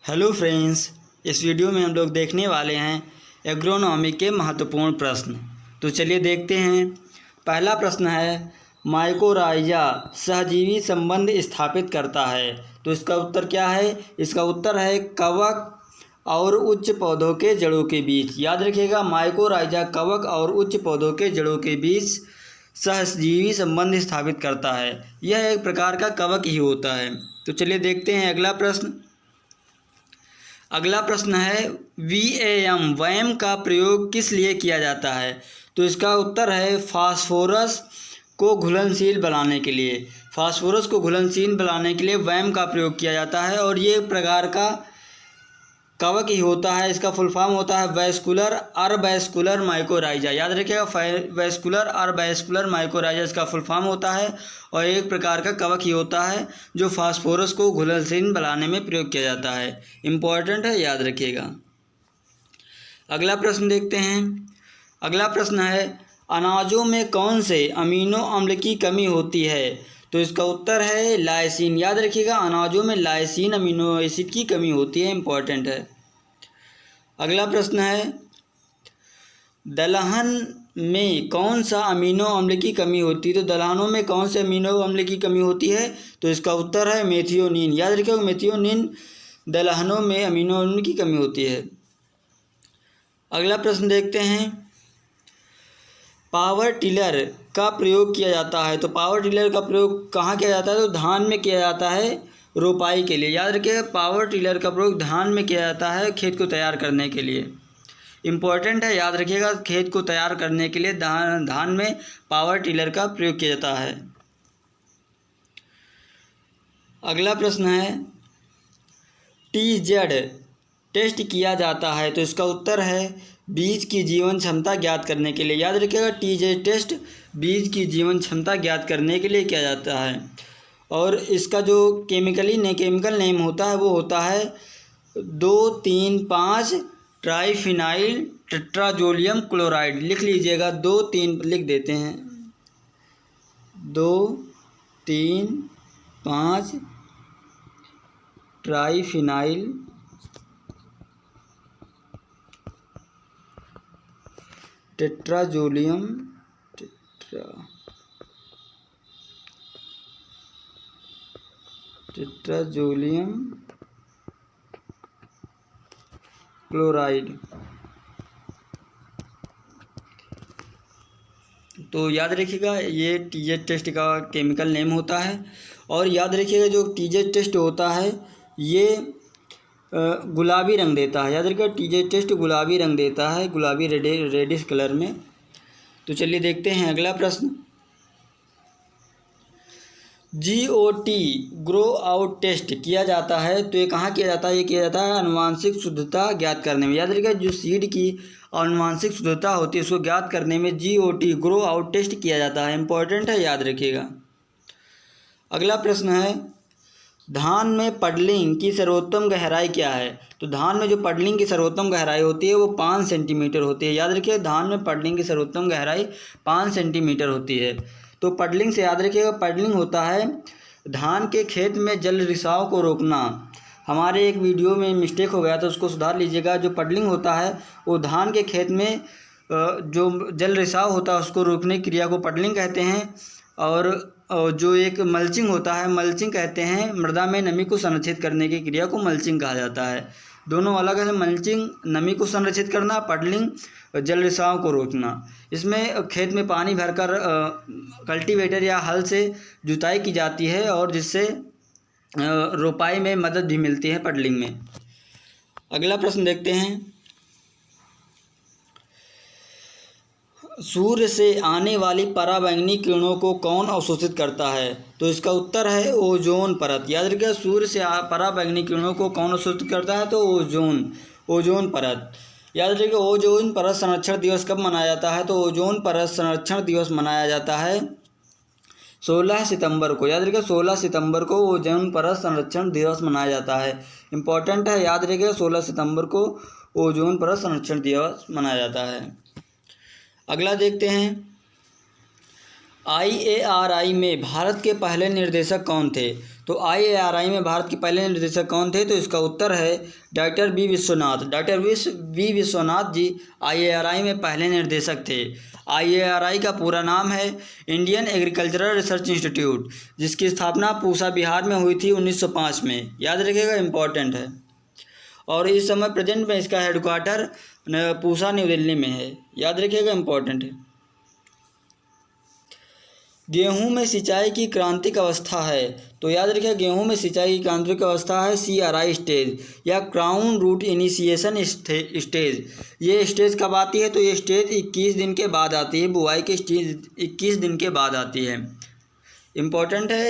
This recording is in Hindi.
हेलो फ्रेंड्स, इस वीडियो में हम लोग देखने वाले हैं एग्रोनॉमी के महत्वपूर्ण प्रश्न। तो चलिए देखते हैं। पहला प्रश्न है, माइकोराइजा सहजीवी संबंध स्थापित करता है। तो इसका उत्तर क्या है? इसका उत्तर है कवक और उच्च पौधों के जड़ों के बीच। याद रखिएगा, माइकोराइजा कवक और उच्च पौधों के जड़ों के बीच सहजीवी संबंध स्थापित करता है। यह एक प्रकार का कवक ही होता है। तो चलिए देखते हैं अगला प्रश्न। अगला प्रश्न है, VAM वैम का प्रयोग किस लिए किया जाता है? तो इसका उत्तर है फास्फोरस को घुलनशील बनाने के लिए। फास्फोरस को घुलनशील बनाने के लिए वैम का प्रयोग किया जाता है और ये एक प्रकार का कवक ही होता है। इसका फुल फॉर्म होता है वैस्कुलर अर्बैस्कुलर माइकोराइजा। याद रखिएगा, वैस्कुलर अर्बैस्कुलर माइकोराइजा इसका फुल फॉर्म होता है और एक प्रकार का कवक ही होता है जो फास्फोरस को घुलनशील बनाने में प्रयोग किया जाता है। इम्पॉर्टेंट है, याद रखिएगा। अगला प्रश्न देखते हैं। अगला प्रश्न है, अनाजों में कौन से अमीनो अम्ल की कमी होती है? तो इसका उत्तर है लाइसिन। याद रखिएगा, अनाजों में लाइसिन अमीनो एसिड की कमी होती है। इम्पॉर्टेंट है। अगला प्रश्न है, दलहन में कौन सा अमीनो अम्ल की कमी होती है? तो दलहनों में कौन से अमीनो अम्ल की कमी होती है? तो इसका उत्तर है मेथियोनिन। याद रखिएगा, मेथियोनिन दलहनों में अमीनो अम्ल की कमी होती है। अगला प्रश्न देखते हैं, पावर टिलर का प्रयोग किया जाता है। तो पावर टिलर का प्रयोग कहाँ किया जाता है? तो धान में किया जाता है रोपाई के लिए। याद रखिएगा, पावर टिलर का प्रयोग धान में किया जाता है खेत को तैयार करने के लिए। इम्पॉर्टेंट है, याद रखिएगा, खेत को तैयार करने के लिए धान में पावर टिलर का प्रयोग किया जाता है। अगला प्रश्न है, TZ टेस्ट किया जाता है। तो इसका उत्तर है बीज की जीवन क्षमता ज्ञात करने के लिए। याद रखिएगा, TZ टेस्ट बीज की जीवन क्षमता ज्ञात करने के लिए किया जाता है और इसका जो केमिकल नेम होता है वो होता है 2,3,5 ट्राइफिनाइल टेट्राजोलियम क्लोराइड। लिख लीजिएगा, 2,3 लिख देते हैं, 2,3,5 ट्राइफिनाइल टेट्राजोलियम क्लोराइड। तो याद रखिएगा, ये TZ टेस्ट का केमिकल नेम होता है। और याद रखिएगा, जो TZ टेस्ट होता है ये गुलाबी रंग देता है। याद रखिएगा, TZ टेस्ट गुलाबी रंग देता है, गुलाबी रेडिश कलर में। तो चलिए देखते हैं अगला प्रश्न। GOT ग्रो आउट टेस्ट किया जाता है। तो ये कहाँ किया जाता है? ये किया जाता है आनुवांशिक शुद्धता ज्ञात करने में। याद रखिएगा, जो सीड की आनुवांशिक शुद्धता होती है उसको ज्ञात करने में GOT ग्रो आउट टेस्ट किया जाता है। इम्पोर्टेंट है, याद रखिएगा। अगला प्रश्न है, धान में पडलिंग की सर्वोत्तम गहराई क्या है? तो धान में जो पडलिंग की सर्वोत्तम गहराई होती है वो 5 सेंटीमीटर होती है। याद रखिए, धान में पडलिंग की सर्वोत्तम गहराई 5 सेंटीमीटर होती है। तो पडलिंग से याद रखिएगा, पडलिंग होता है धान के खेत में जल रिसाव को रोकना। हमारे एक वीडियो में मिस्टेक हो गया था, उसको सुधार लीजिएगा। जो पडलिंग होता है वो धान के खेत में जो जल रिसाव होता है उसको रोकने की क्रिया को पडलिंग कहते हैं। और जो एक मल्चिंग होता है, मल्चिंग कहते हैं मृदा में नमी को संरक्षित करने की क्रिया को मल्चिंग कहा जाता है। दोनों अलग है, मल्चिंग नमी को संरक्षित करना, पडलिंग जल रिसाव को रोकना। इसमें खेत में पानी भरकर कल्टीवेटर या हल से जुताई की जाती है और जिससे रोपाई में मदद भी मिलती है पडलिंग में। अगला प्रश्न देखते हैं, सूर्य से आने वाली पराबैंगनी किरणों को कौन अवशोषित करता है? तो इसका उत्तर है ओजोन परत। याद रखिएगा, सूर्य से पराबैंगनी किरणों को कौन अवशोषित करता है? तो ओजोन परत। याद रखिएगा, ओजोन परत संरक्षण दिवस कब मनाया जाता है? तो ओजोन परत संरक्षण दिवस मनाया जाता है 16 सितंबर को। याद रखिएगा, 16 सितंबर को ओजोन परत संरक्षण दिवस मनाया जाता है। इम्पॉर्टेंट है, याद रखिएगा, 16 सितंबर को ओजोन परत संरक्षण दिवस मनाया जाता है। अगला देखते हैं, IARI में भारत के पहले निर्देशक कौन थे? तो IARI में भारत के पहले निर्देशक कौन थे? तो इसका उत्तर है doctor B Vishwanath. Doctor B Vishwanath ji IARI में पहले निर्देशक थे। IARI का पूरा नाम है इंडियन एग्रीकल्चरल रिसर्च इंस्टीट्यूट, जिसकी स्थापना पूसा बिहार में हुई थी 1905 में। याद रखिएगा, इम्पॉर्टेंट है। और इस समय प्रेजेंट में इसका हेडक्वार्टर पूसा न्यू दिल्ली में है। याद रखिएगा, इम्पॉर्टेंट है। गेहूं में सिंचाई की क्रांतिक अवस्था है, तो याद रखिए गेहूं में सिंचाई की क्रांतिक अवस्था है CRI स्टेज या क्राउन रूट इनिशिएशन स्टेज। ये स्टेज कब आती है? तो ये स्टेज 21 दिन के बाद आती है। बुआई की स्टेज 21 दिन के बाद आती है। इम्पोर्टेंट है।